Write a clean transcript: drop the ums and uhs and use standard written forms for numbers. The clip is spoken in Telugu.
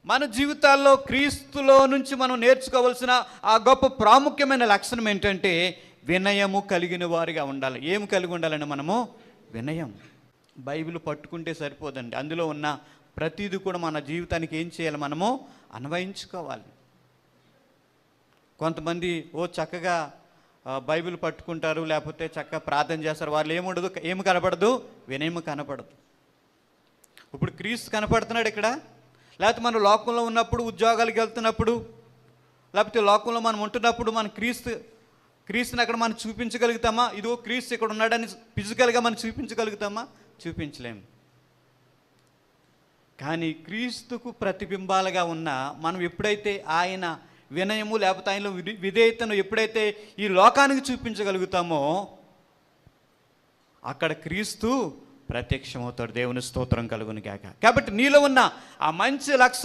మన జీవితాల్లో క్రీస్తులో నుంచి మనం నేర్చుకోవాల్సిన ఆ గొప్ప ప్రాముఖ్యమైన లక్షణం ఏంటంటే వినయము కలిగిన వారిగా ఉండాలి. ఏమి కలిగి ఉండాలండి మనము? వినయం. బైబిల్ పట్టుకుంటే సరిపోదండి, అందులో ఉన్న ప్రతిదీ కూడా మన జీవితానికి ఏం చేయాలి? మనము అన్వయించుకోవాలి. కొంతమంది చక్కగా బైబిల్ పట్టుకుంటారు, లేకపోతే చక్కగా ప్రార్థన చేస్తారు, వాళ్ళు ఏముండదు, ఏమి కనపడదు? వినయము కనపడదు. ఇప్పుడు క్రీస్తు కనపడుతున్నాడు ఇక్కడ, లేకపోతే మనం లోకంలో ఉన్నప్పుడు, ఉద్యోగాలకు వెళ్తున్నప్పుడు, లేకపోతే లోకంలో మనం ఉంటున్నప్పుడు మన క్రీస్తుని అక్కడ మనం చూపించగలుగుతామా? ఇదిగో క్రీస్తు ఇక్కడ ఉన్నాడని ఫిజికల్గా మనం చూపించగలుగుతామా? చూపించలేము. కానీ క్రీస్తుకు ప్రతిబింబాలుగా ఉన్న మనం ఎప్పుడైతే ఆయన వినయము లేకపోతే ఆయనలో విధేయతను ఎప్పుడైతే ఈ లోకానికి చూపించగలుగుతామో అక్కడ క్రీస్తు ప్రత్యక్షమవుతాడు. దేవుని స్తోత్రం కలుగును గాక. కాబట్టి నీలో ఉన్న ఆ మంచి లక్షణం